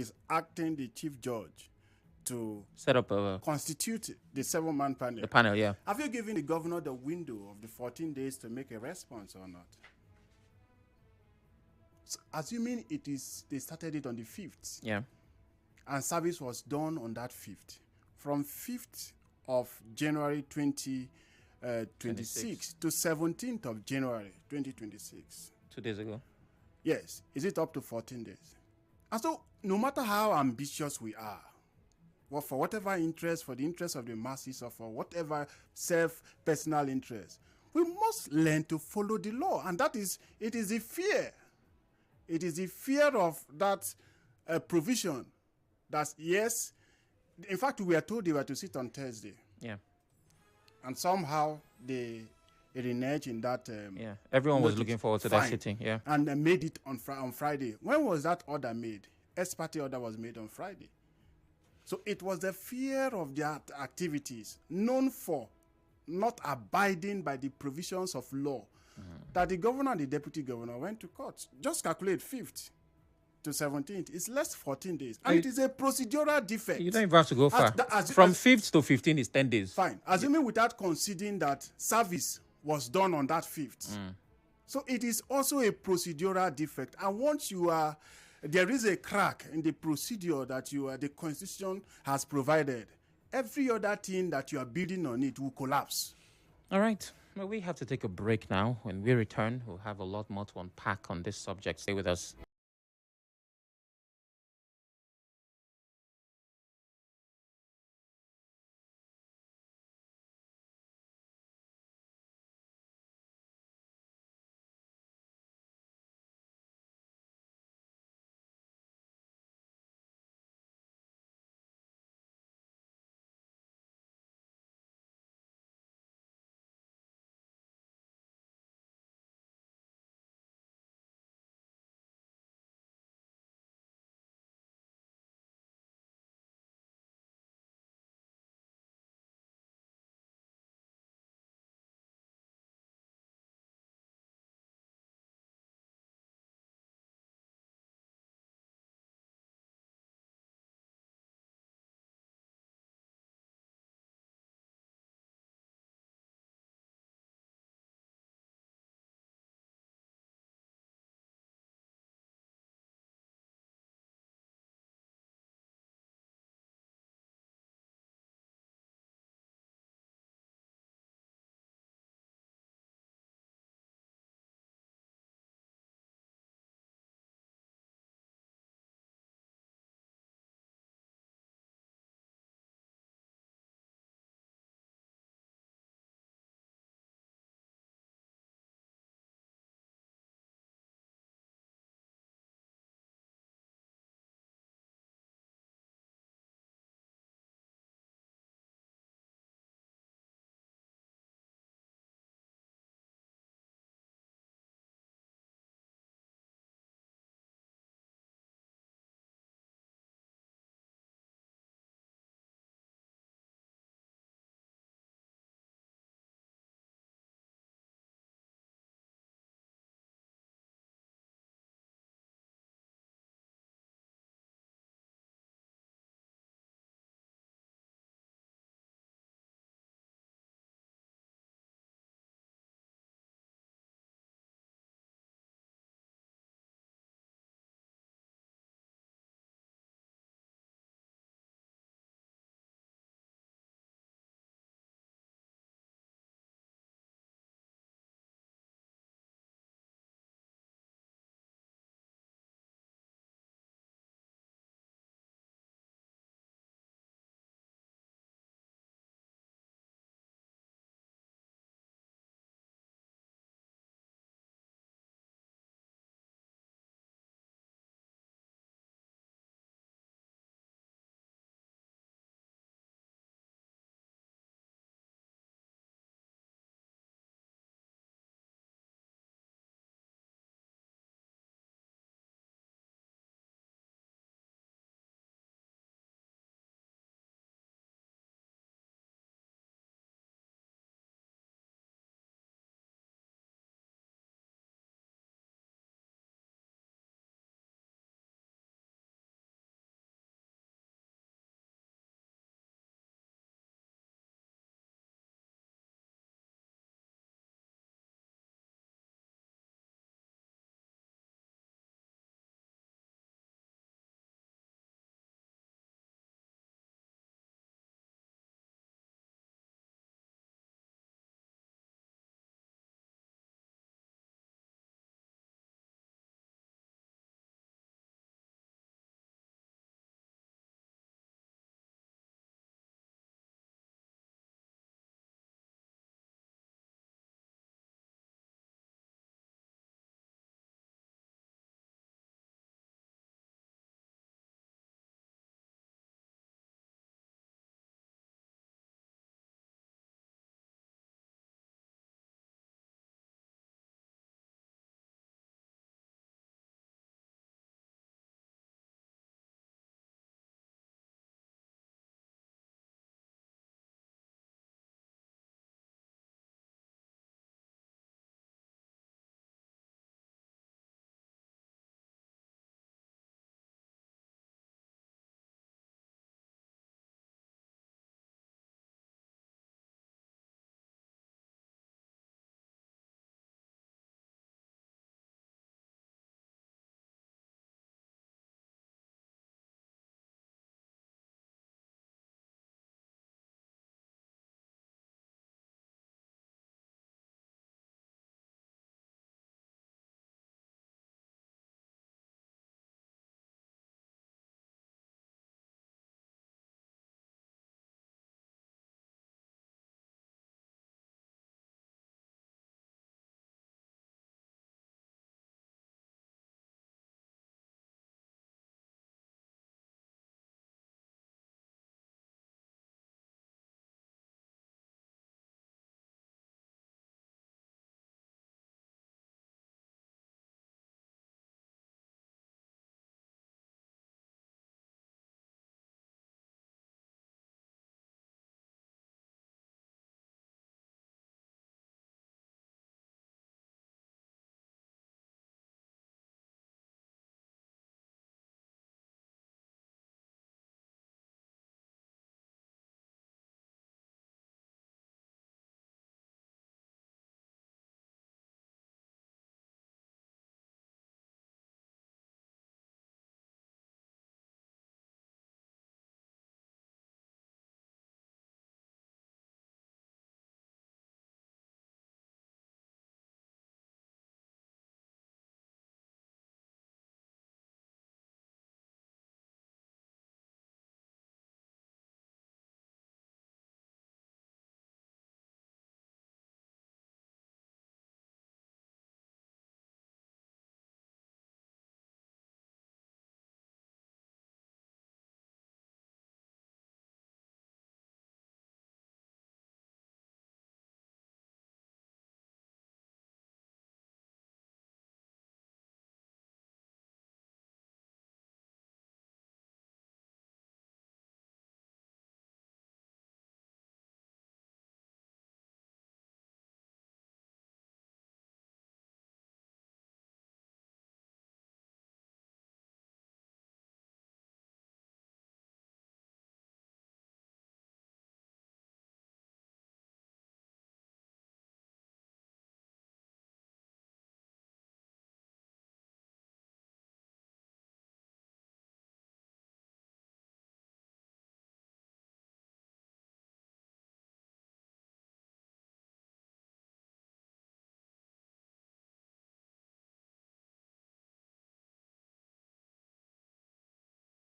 is acting the chief judge to set up a constitute the 7-man panel. the panel, yeah. Have you given the governor the window of the 14 days to make a response or not? So, assuming they started it on the 5th. Yeah. And service was done on that 5th. From 5th of January 2026 to 17th of January 2026. 2 days ago. Yes. Is it up to 14 days? And so, no matter how ambitious we are, well, for whatever interest, for the interest of the masses, or for whatever personal interest, we must learn to follow the law. And it is a fear. It is the fear of that provision that, yes, in fact, we were told they were to sit on Thursday. Yeah. And somehow they reneged in that. Yeah. Everyone was looking forward to that sitting. Yeah. And they made it on Friday. When was that order made? Ex-parte order was made on Friday. So it was the fear of their activities, known for not abiding by the provisions of law, that the governor and the deputy governor went to court. Just calculate 5th to 17th. It's less 14 days. And it is a procedural defect. You don't even have to go far. From 5th to 15 is 10 days. Fine. Assuming without conceding that service was done on that 5th. So it is also a procedural defect. And once there is a crack in the procedure that the Constitution has provided, every other thing that you are building on it will collapse. All right. Well, we have to take a break now. When we return, we'll have a lot more to unpack on this subject. Stay with us.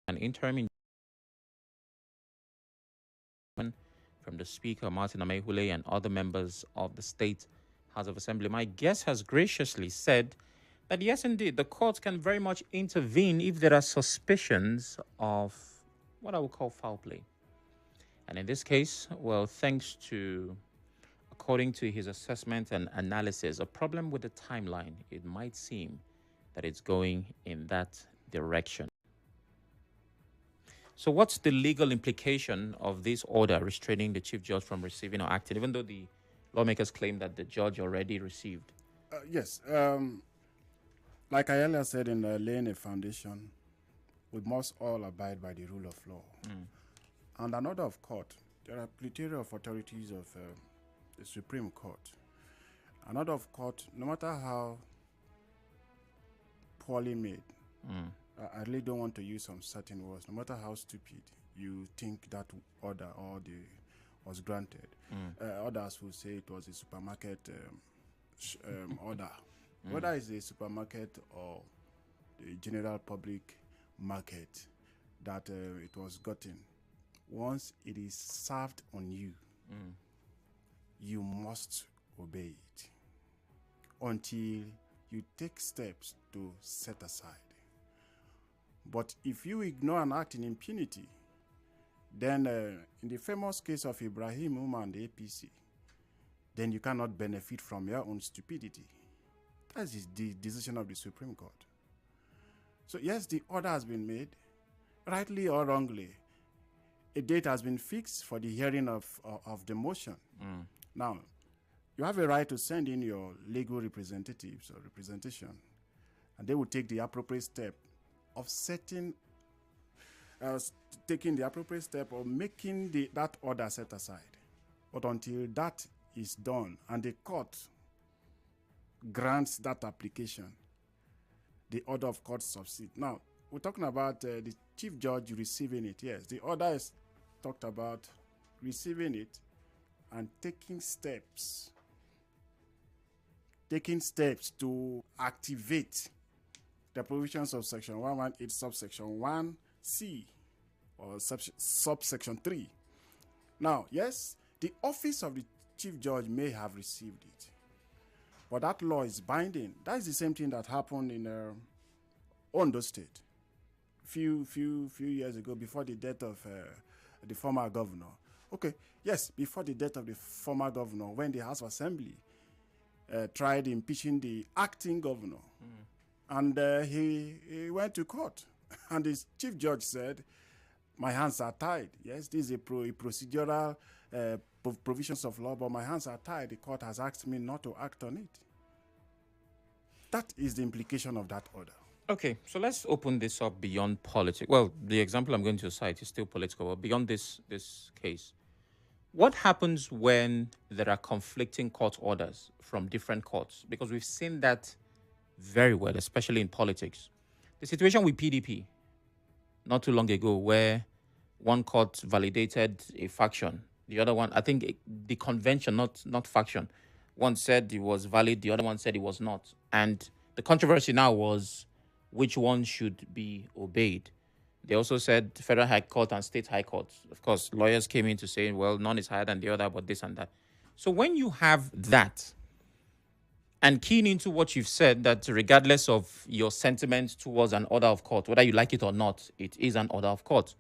An interim injunction from the Speaker, Martin Amehule, and other members of the State House of Assembly. My guest has graciously said that yes, indeed, the court can very much intervene if there are suspicions of what I would call foul play. And in this case, well, thanks to, according to his assessment and analysis, a problem with the timeline, it might seem that it's going in that direction. So what's the legal implication of this order restraining the chief judge from receiving or acting, even though the lawmakers claim that the judge already received? Yes. Like I earlier said in laying a foundation, we must all abide by the rule of law. And an order of court, there are plethora of authorities of the Supreme Court. An order of court, no matter how poorly made, I really don't want to use some certain words, no matter how stupid you think that order or was granted. Others will say it was a supermarket order. Whether it's a supermarket or the general public market that it was gotten, once it is served on you, you must obey it until you take steps to set aside. But if you ignore and act in impunity, then in the famous case of Ibrahim Umar and the APC, then you cannot benefit from your own stupidity. That is the decision of the Supreme Court. So yes, the order has been made, rightly or wrongly. A date has been fixed for the hearing of the motion. Now, you have a right to send in your legal representatives or representation, and they will take the appropriate step of taking the appropriate step of making that order set aside. But until that is done and the court grants that application, the order of court subsists. Now, we're talking about the chief judge receiving it. Yes, the order is talked about receiving it and taking steps to activate the provisions of section 118 subsection 1C or subsection 3. Now, yes, the office of the chief judge may have received it, but that law is binding. That is the same thing that happened in Ondo State few years ago, before the death of the former governor. Okay, yes, before the death of the former governor, when the House of Assembly tried impeaching the acting governor, and he went to court, and the chief judge said, "My hands are tied." Yes, this is a procedural provisions of law, but my hands are tied. The court has asked me not to act on it. That is the implication of that order. Okay, so let's open this up beyond politics. Well, the example I'm going to cite is still political, but beyond this case, what happens when there are conflicting court orders from different courts? Because we've seen that very well, especially in politics. The situation with PDP not too long ago, where one court validated a faction, the other one, I think the convention, not faction, one said it was valid, the other one said it was not. And the controversy now was which one should be obeyed. They also said federal high court and state high court. Of course, lawyers came in to say, well, none is higher than the other, but this and that. So when you have that, and keying into what you've said, that regardless of your sentiments towards an order of court, whether you like it or not, it is an order of court.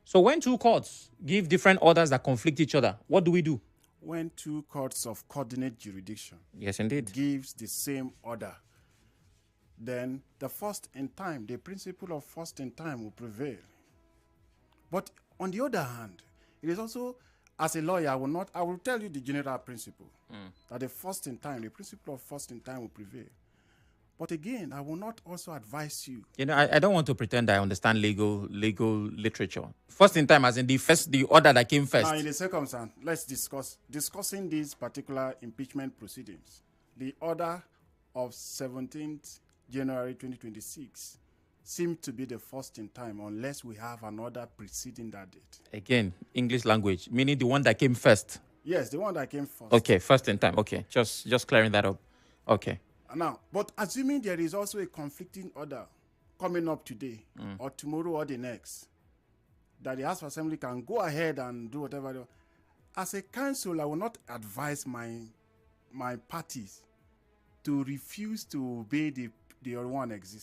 So when two courts give different orders that conflict each other, what do we do? When two courts of coordinate jurisdiction, yes, indeed, gives the same order, then the principle of first in time will prevail. But on the other hand, it is also, as a lawyer, I will tell you the general principle, that the principle of first in time will prevail. But again, I will not also advise you. You know, I don't want to pretend I understand legal literature. First in time, as in the order that came first. Now, in the circumstance, let's discussing these particular impeachment proceedings. The order of 17th January 2026 seems to be the first in time, unless we have an order preceding that date. Again, English language, meaning the one that came first. Yes, the one that came first. Okay, first in time. Okay, just clearing that up. Okay. Now, but assuming there is also a conflicting order, coming up today or tomorrow or the next, that the House of Assembly can go ahead and do whatever. As a council, I will not advise my parties to refuse to obey the one existing.